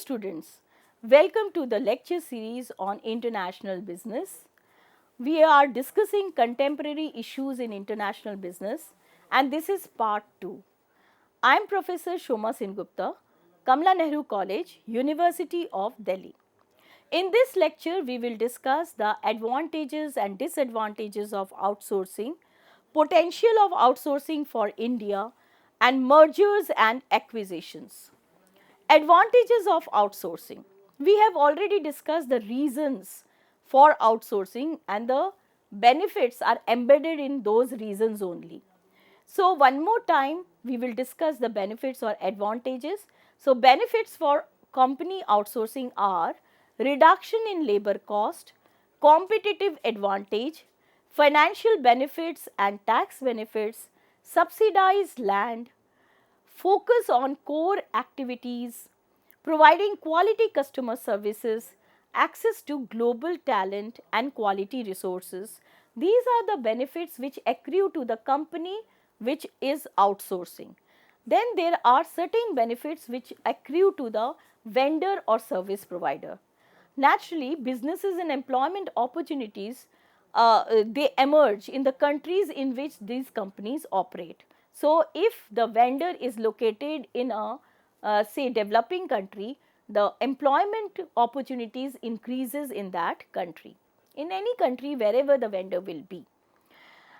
students, welcome to the lecture series on international business. We are discussing contemporary issues in international business and this is part 2. I am Professor Soma Sen Gupta, Kamla Nehru College, University of Delhi. In this lecture, we will discuss the advantages and disadvantages of outsourcing, potential of outsourcing for India, and mergers and acquisitions. Advantages of outsourcing. We have already discussed the reasons for outsourcing and the benefits are embedded in those reasons only. So, one more time we will discuss the benefits or advantages. So, benefits for company outsourcing are reduction in labor cost, competitive advantage, financial benefits and tax benefits, subsidized land, focus on core activities, providing quality customer services, access to global talent and quality resources. These are the benefits which accrue to the company which is outsourcing. Then there are certain benefits which accrue to the vendor or service provider. Naturally, businesses and employment opportunities they emerge in the countries in which these companies operate. So, if the vendor is located in a say developing country, the employment opportunities increases in that country, in any country wherever the vendor will be.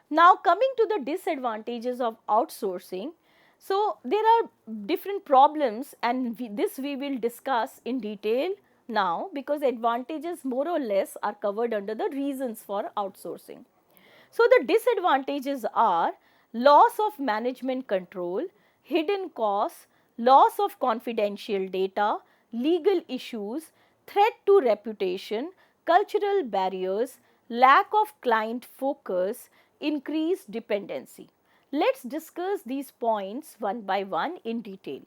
Now, coming to the disadvantages of outsourcing. So, there are different problems and this we will discuss in detail now because advantages more or less are covered under the reasons for outsourcing. So, the disadvantages are loss of management control, hidden costs, loss of confidential data, legal issues, threat to reputation, cultural barriers, lack of client focus, increased dependency. Let us discuss these points one by one in detail.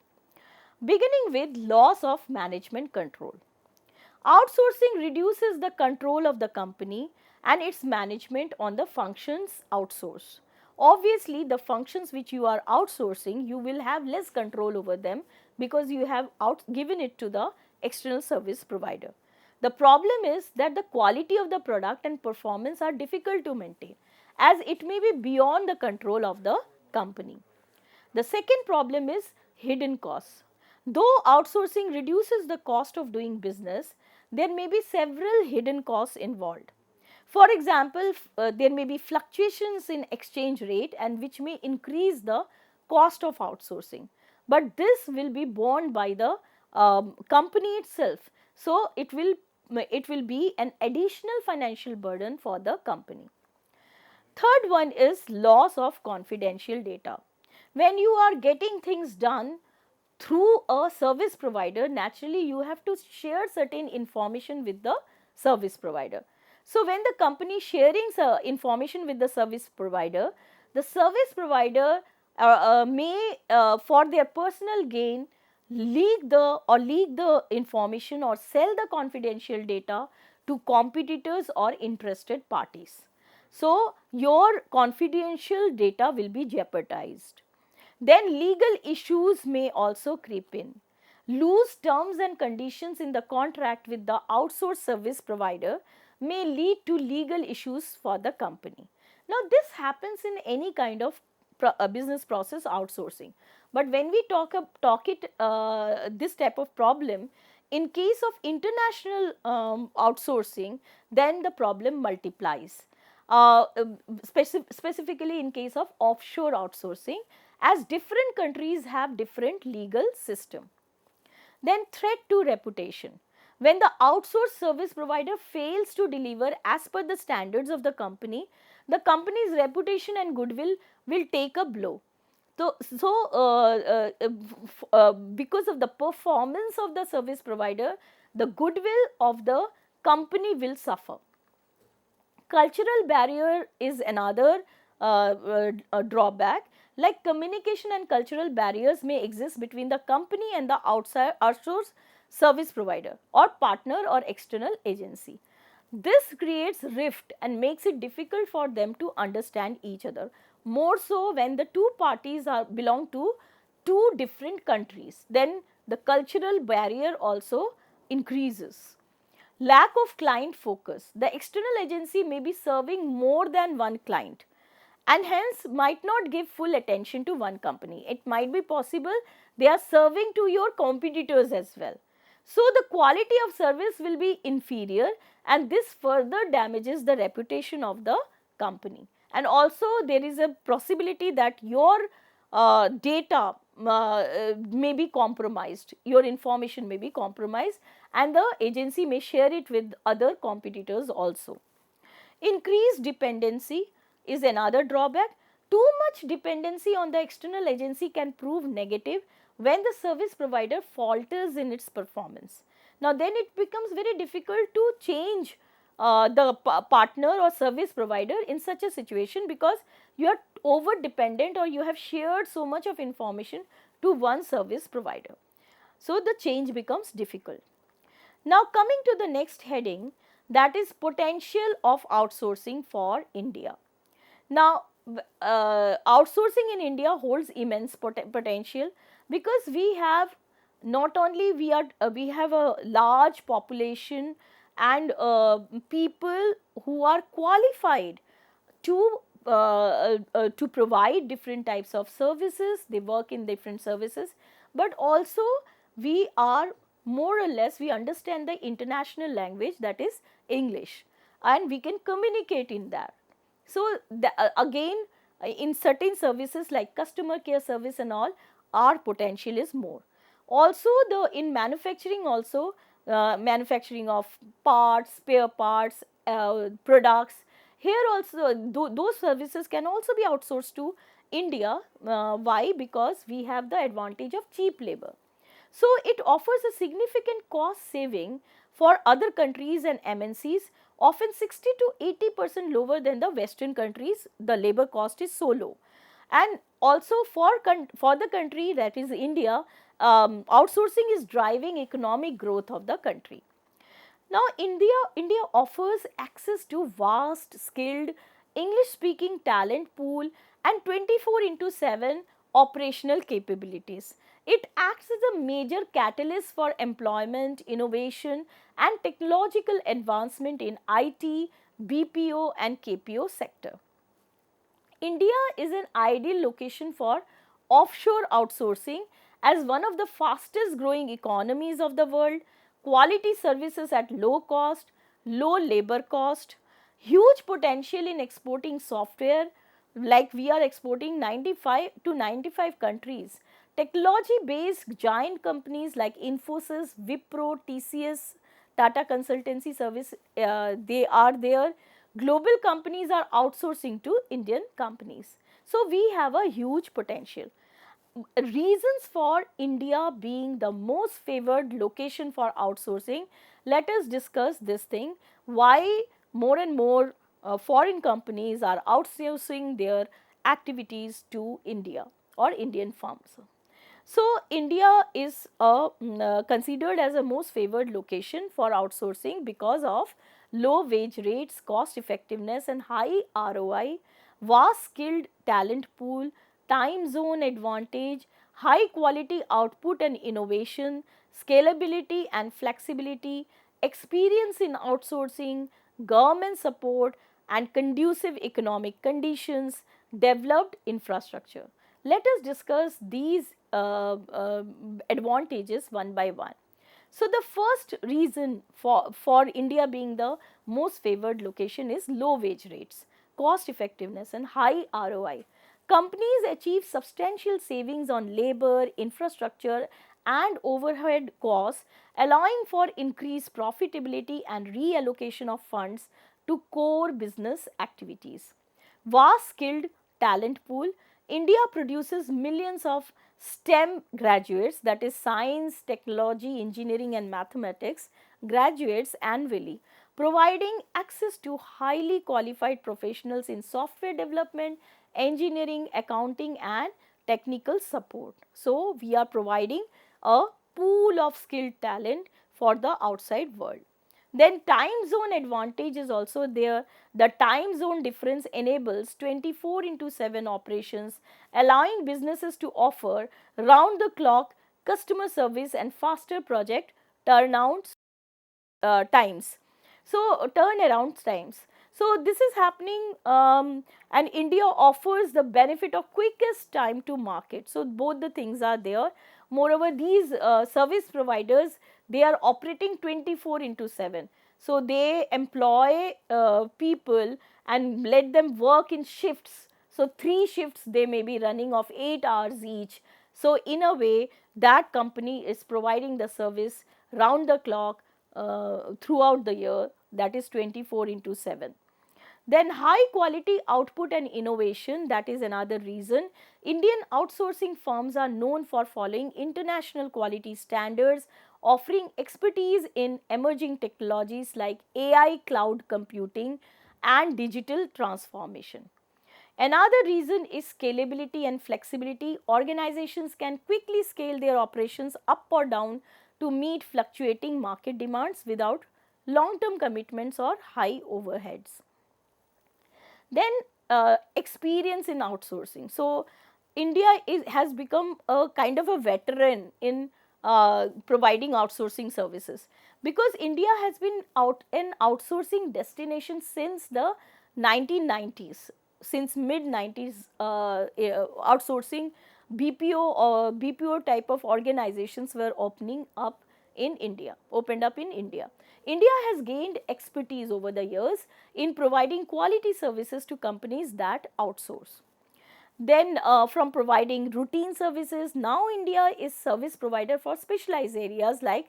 Beginning with loss of management control. Outsourcing reduces the control of the company and its management on the functions outsourced. Obviously, the functions which you are outsourcing, you will have less control over them because you have given it to the external service provider. The problem is that the quality of the product and performance are difficult to maintain as it may be beyond the control of the company. The second problem is hidden costs. Though outsourcing reduces the cost of doing business, there may be several hidden costs involved. For example, there may be fluctuations in exchange rate and which may increase the cost of outsourcing, but this will be borne by the company itself. So, it will be an additional financial burden for the company. Third one is loss of confidential data. When you are getting things done through a service provider, naturally you have to share certain information with the service provider. So, when the company is sharing information with the service provider may for their personal gain leak the information or sell the confidential data to competitors or interested parties. So, your confidential data will be jeopardized. Then legal issues may also creep in. Loose terms and conditions in the contract with the outsourced service provider may lead to legal issues for the company. Now, this happens in any kind of business process outsourcing, but when we talk this type of problem in case of international outsourcing, then the problem multiplies. Specifically in case of offshore outsourcing, as different countries have different legal system. Then threat to reputation. When the outsourced service provider fails to deliver as per the standards of the company's reputation and goodwill will take a blow. Because of the performance of the service provider, the goodwill of the company will suffer. Cultural barrier is another drawback. Like communication and cultural barriers may exist between the company and the outsourced service provider or partner or external agency. This creates rift and makes it difficult for them to understand each other, more so when the two parties belong to two different countries. Then the cultural barrier also increases. Lack of client focus. The external agency may be serving more than one client and hence might not give full attention to one company. It might be possible they are serving to your competitors as well. So, the quality of service will be inferior and this further damages the reputation of the company. And also there is a possibility that your data may be compromised, your information may be compromised and the agency may share it with other competitors also. Increased dependency is another drawback. Too much dependency on the external agency can prove negative when the service provider falters in its performance. Now, then it becomes very difficult to change the partner or service provider in such a situation because you are over dependent or you have shared so much of information to one service provider. So, the change becomes difficult. Now, coming to the next heading, that is potential of outsourcing for India. Now, outsourcing in India holds immense potential because we have not only we have a large population and people who are qualified to to provide different types of services. They work in different services, but also we are more or less we understand the international language, that is English, and we can communicate in that. So, again in certain services like customer care service and all, our potential is more. Also the in manufacturing also, manufacturing of parts, spare parts, products, here also those services can also be outsourced to India. Why? Because we have the advantage of cheap labor. So, it offers a significant cost saving for other countries and MNCs, often 60 to 80% lower than the western countries. The labor cost is so low. And also for the country, that is India, outsourcing is driving economic growth of the country. Now, India offers access to vast, skilled, English speaking talent pool and 24 into 7 operational capabilities. It acts as a major catalyst for employment, innovation and technological advancement in IT, BPO and KPO sector. India is an ideal location for offshore outsourcing as one of the fastest growing economies of the world, quality services at low cost, low labor cost, huge potential in exporting software, like we are exporting 95 to 95 countries. Technology based giant companies like Infosys, Wipro, TCS, Tata Consultancy Service, they are there. Global companies are outsourcing to Indian companies. So, we have a huge potential. Reasons for India being the most favored location for outsourcing, let us discuss this thing, why more and more foreign companies are outsourcing their activities to India or Indian firms. So, India is considered as a most favored location for outsourcing because of low wage rates, cost effectiveness and high ROI, vast skilled talent pool, time zone advantage, high quality output and innovation, scalability and flexibility, experience in outsourcing, government support and conducive economic conditions, developed infrastructure. Let us discuss these advantages one by one. So, the first reason for India being the most favored location is low wage rates, cost effectiveness and high ROI. Companies achieve substantial savings on labor, infrastructure and overhead costs, allowing for increased profitability and reallocation of funds to core business activities. Vast skilled talent pool. India produces millions of STEM graduates, that is science, technology, engineering and mathematics graduates annually, providing access to highly qualified professionals in software development, engineering, accounting and technical support. So, we are providing a pool of skilled talent for the outside world. Then time zone advantage is also there. The time zone difference enables 24 into 7 operations, allowing businesses to offer round the clock customer service and faster project turnouts times. So, turnaround times. So, this is happening and India offers the benefit of quickest time to market. So, both the things are there. Moreover, these service providers, they are operating 24 into 7. So, they employ people and let them work in shifts. So, 3 shifts they may be running of 8 hours each. So, in a way that company is providing the service round the clock throughout the year, that is 24 into 7. Then high quality output and innovation, that is another reason. Indian outsourcing firms are known for following international quality standards, offering expertise in emerging technologies like AI, cloud computing and digital transformation. Another reason is scalability and flexibility. Organizations can quickly scale their operations up or down to meet fluctuating market demands without long-term commitments or high overheads. Then experience in outsourcing. So, India has become a kind of a veteran in providing outsourcing services, because India has been an outsourcing destination since the 1990s, since mid 90s. Outsourcing BPO or BPO type of organizations were opening up in India, opened up in India. India has gained expertise over the years in providing quality services to companies that outsource. Then from providing routine services, now India is service provider for specialized areas like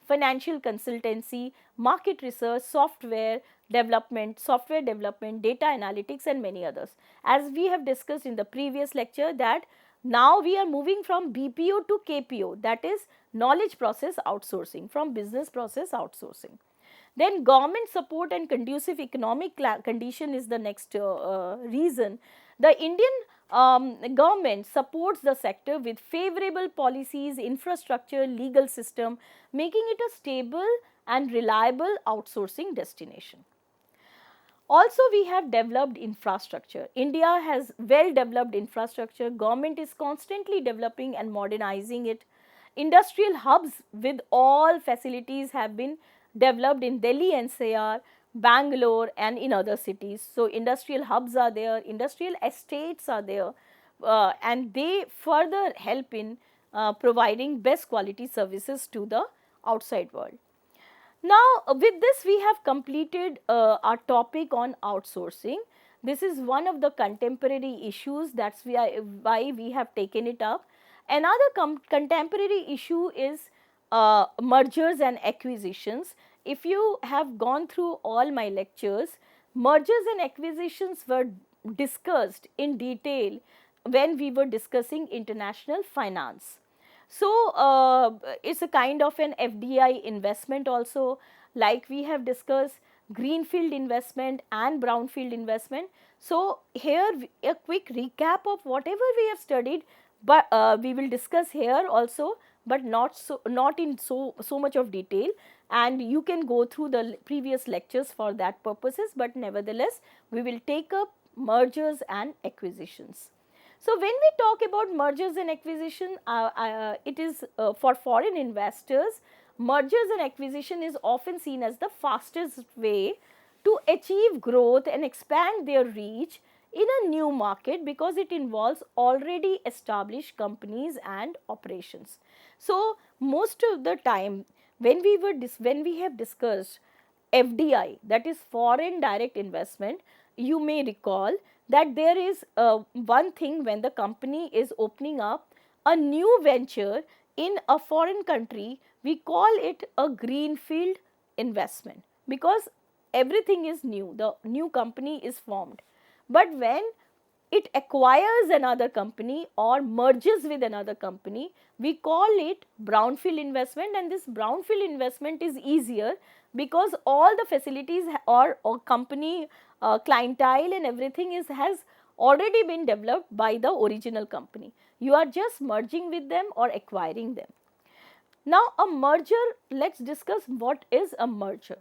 financial consultancy, market research, software development, data analytics and many others. As we have discussed in the previous lecture, that now we are moving from BPO to KPO, that is knowledge process outsourcing, from business process outsourcing. Then government support and conducive economic condition is the next reason. The Indian government supports the sector with favorable policies, infrastructure, legal system, making it a stable and reliable outsourcing destination. Also, we have developed infrastructure. India has well developed infrastructure. Government is constantly developing and modernizing it. Industrial hubs with all facilities have been developed in Delhi NCR, Bangalore and in other cities. So, industrial hubs are there, industrial estates are there and they further help in providing best quality services to the outside world. Now, with this we have completed our topic on outsourcing. This is one of the contemporary issues, that is why we have taken it up. Another contemporary issue is mergers and acquisitions. If you have gone through all my lectures, mergers and acquisitions were discussed in detail when we were discussing international finance. So, it's a kind of an FDI investment also, like we have discussed greenfield investment and brownfield investment. So, here a quick recap of whatever we have studied, but we will discuss here also, but not in so much of detail, and you can go through the previous lectures for that purposes, but nevertheless we will take up mergers and acquisitions. So, when we talk about mergers and acquisition, it is for foreign investors, mergers and acquisition is often seen as the fastest way to achieve growth and expand their reach in a new market, because it involves already established companies and operations. So, most of the time when we have discussed FDI, that is foreign direct investment, you may recall that there is one thing, when the company is opening up a new venture in a foreign country, we call it a greenfield investment, because everything is new, the new company is formed. But when it acquires another company or merges with another company, we call it brownfield investment, and this brownfield investment is easier because all the facilities or company clientele and everything has already been developed by the original company. You are just merging with them or acquiring them. Now, a merger, let's discuss what is a merger.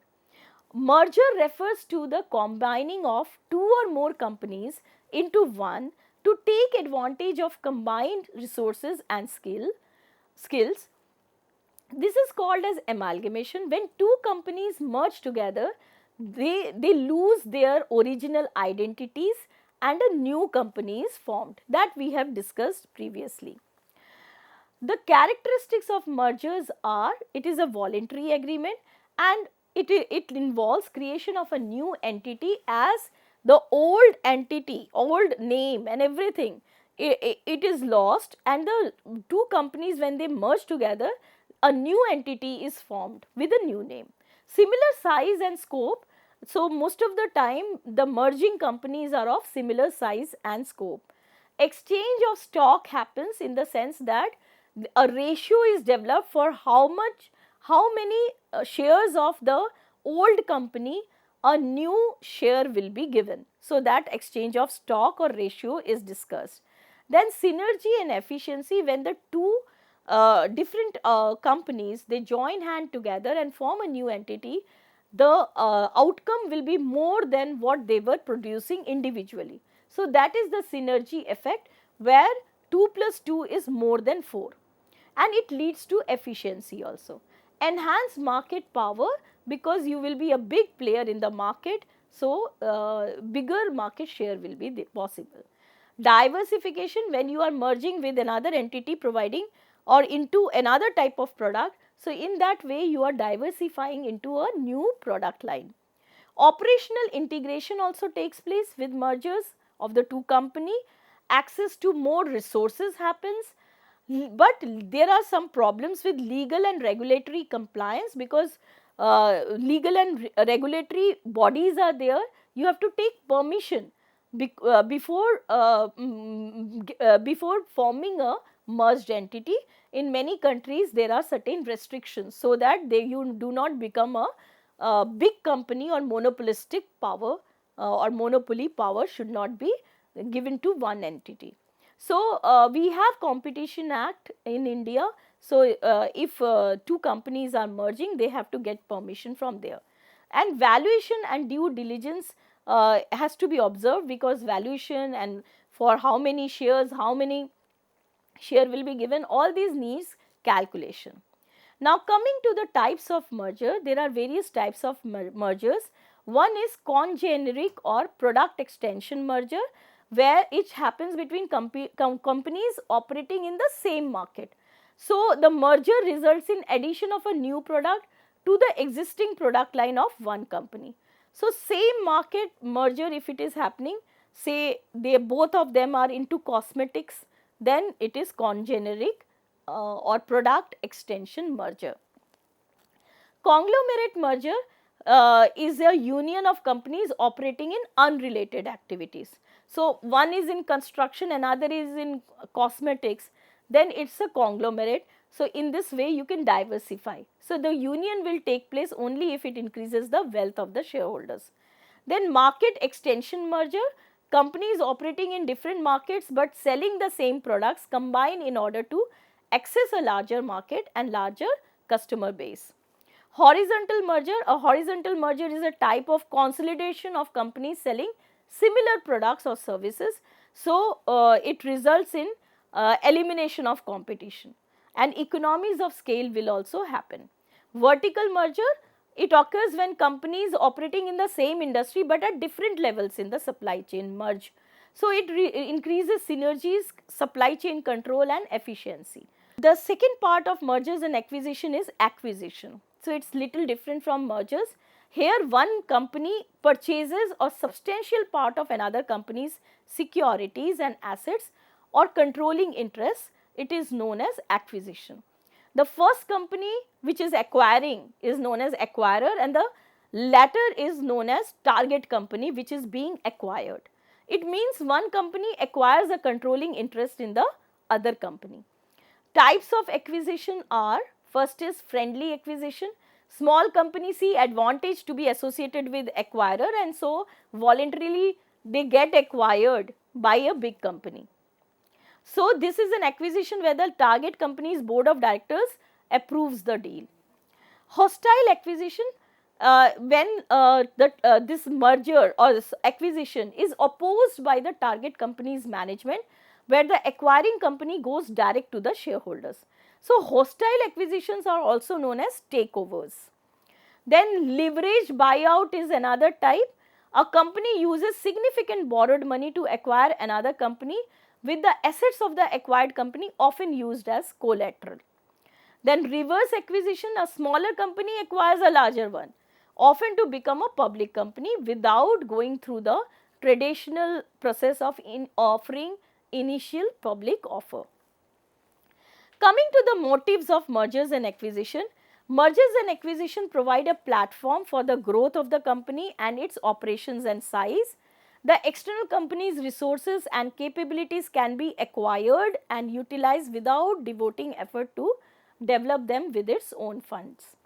Merger refers to the combining of two or more companies into one to take advantage of combined resources and skill. skills. This is called as amalgamation. When two companies merge together, they lose their original identities and a new company is formed, that we have discussed previously. The characteristics of mergers are, it is a voluntary agreement and it involves creation of a new entity, as the old entity, old name and everything, it is lost, and the two companies, when they merge together, a new entity is formed with a new name. Similar size and scope, so most of the time the merging companies are of similar size and scope. Exchange of stock happens in the sense that a ratio is developed for how many shares of the old company a new share will be given. So, that exchange of stock or ratio is discussed. Then synergy and efficiency, when the two different companies, they join hand together and form a new entity, the outcome will be more than what they were producing individually. So, that is the synergy effect, where 2 plus 2 is more than 4, and it leads to efficiency also. Enhance market power, because you will be a big player in the market, so bigger market share will be possible. Diversification, when you are merging with another entity providing or into another type of product, so in that way you are diversifying into a new product line. Operational integration also takes place with mergers of the two company. Access to more resources happens, but there are some problems with legal and regulatory compliance, because legal and regulatory bodies are there. You have to take permission before forming a merged entity. In many countries there are certain restrictions, so that you do not become a big company, or monopolistic power or monopoly power should not be given to one entity. So, we have Competition Act in India. So, if two companies are merging, they have to get permission from there. And valuation and due diligence has to be observed, because valuation and for how many shares, how many share will be given, all these needs calculation. Now, coming to the types of merger, there are various types of mergers. One is congeneric or product extension merger, where it happens between companies operating in the same market. So, the merger results in addition of a new product to the existing product line of one company. So, same market merger, if it is happening, say they both of them are into cosmetics, then it is congeneric or product extension merger. Conglomerate merger is a union of companies operating in unrelated activities. So, one is in construction, another is in cosmetics, then it is a conglomerate. So, in this way you can diversify. So, the union will take place only if it increases the wealth of the shareholders. Then market extension merger, companies operating in different markets but selling the same products combine in order to access a larger market and larger customer base. Horizontal merger, a horizontal merger is a type of consolidation of companies selling similar products or services. So, it results in elimination of competition, and economies of scale will also happen. Vertical merger, it occurs when companies operating in the same industry but at different levels in the supply chain merge. So, it increases synergies, supply chain control and efficiency. The second part of mergers and acquisition is acquisition. So, it is little different from mergers. Here one company purchases a substantial part of another company's securities and assets or controlling interests. It is known as acquisition. The first company which is acquiring is known as acquirer, and the latter is known as target company which is being acquired. It means one company acquires a controlling interest in the other company. Types of acquisition are, first is friendly acquisition. Small companies see advantage to be associated with acquirer, and so voluntarily they get acquired by a big company. So, this is an acquisition where the target company's board of directors approves the deal. Hostile acquisition, when this merger or this acquisition is opposed by the target company's management, where the acquiring company goes direct to the shareholders. So, hostile acquisitions are also known as takeovers. Then leverage buyout is another type. A company uses significant borrowed money to acquire another company with the assets of the acquired company often used as collateral. Then reverse acquisition, a smaller company acquires a larger one, often to become a public company without going through the traditional process of offering initial public offer. Coming to the motives of mergers and acquisition, mergers and acquisition provide a platform for the growth of the company and its operations and size. The external company's resources and capabilities can be acquired and utilized without devoting effort to develop them with its own funds.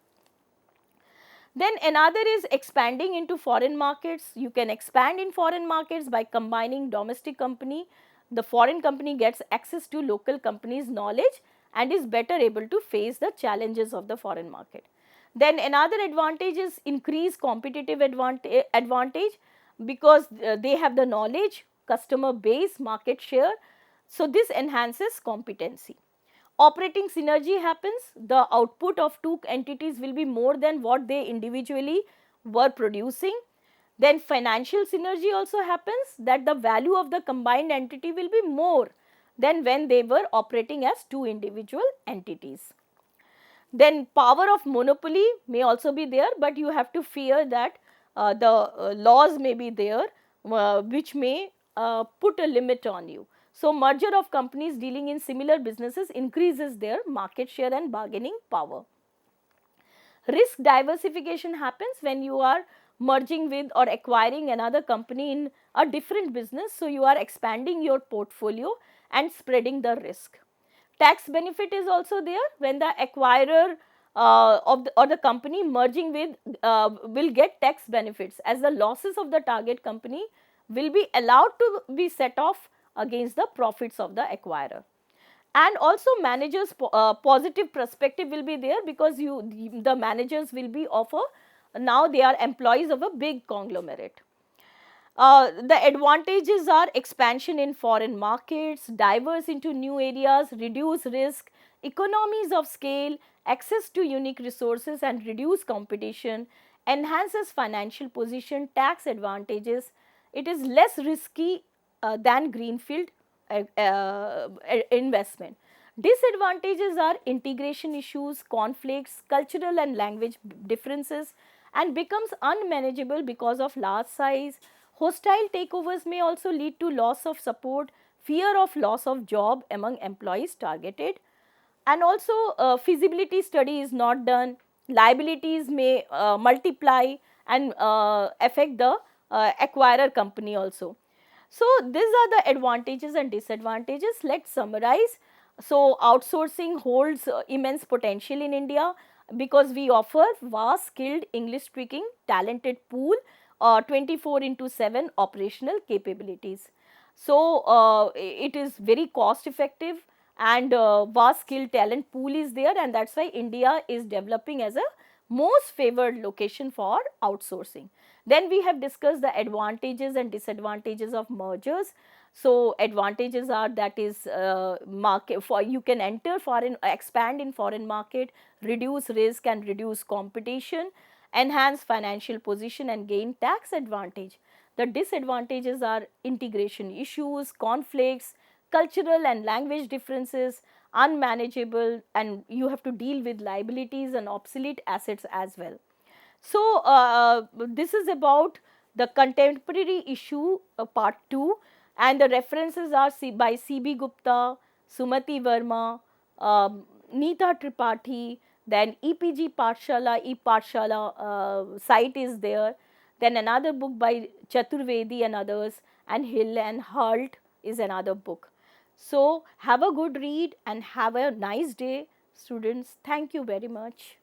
Then another is expanding into foreign markets. You can expand in foreign markets by combining domestic company. The foreign company gets access to local company's knowledge and is better able to face the challenges of the foreign market. Then another advantage is increased competitive advantage because they have the knowledge, customer base, market share. So, this enhances competency. Operating synergy happens, the output of two entities will be more than what they individually were producing. Then financial synergy also happens, that the value of the combined entity will be more than when they were operating as two individual entities. Then power of monopoly may also be there, but you have to fear that the laws may be there which may put a limit on you. So, merger of companies dealing in similar businesses increases their market share and bargaining power. Risk diversification happens when you are merging with or acquiring another company in a different business. So, you are expanding your portfolio and spreading the risk. Tax benefit is also there when the acquirer or the company merging with will get tax benefits, as the losses of the target company will be allowed to be set off against the profits of the acquirer. And also managers positive perspective will be there, because the managers will be of a, now they are employees of a big conglomerate. The advantages are expansion in foreign markets, diverse into new areas, reduce risk, economies of scale, access to unique resources and reduce competition, enhances financial position, tax advantages. It is less risky than greenfield investment. Disadvantages are integration issues, conflicts, cultural and language differences, and becomes unmanageable because of large size. Hostile takeovers may also lead to loss of support, fear of loss of job among employees targeted, and also feasibility study is not done. Liabilities may multiply and affect the acquirer company also. So, these are the advantages and disadvantages. Let us summarize. So, outsourcing holds immense potential in India because we offer vast skilled English speaking talented pool, 24/7 operational capabilities. So, it is very cost effective and vast skilled talent pool is there, and that is why India is developing as a most favored location for outsourcing. Then we have discussed the advantages and disadvantages of mergers. So, advantages are, that is market for you can enter foreign, expand in foreign market, reduce risk and reduce competition, enhance financial position and gain tax advantage. The disadvantages are integration issues, conflicts, cultural and language differences, unmanageable, and you have to deal with liabilities and obsolete assets as well. So, this is about the contemporary issue part 2, and the references are by C.B. Gupta, Sumati Verma, Neeta Tripathi, then EPG Pathshala, E-Pathshala site is there, then another book by Chaturvedi and others, and Hill and Hult is another book. So, have a good read and have a nice day, students. Thank you very much.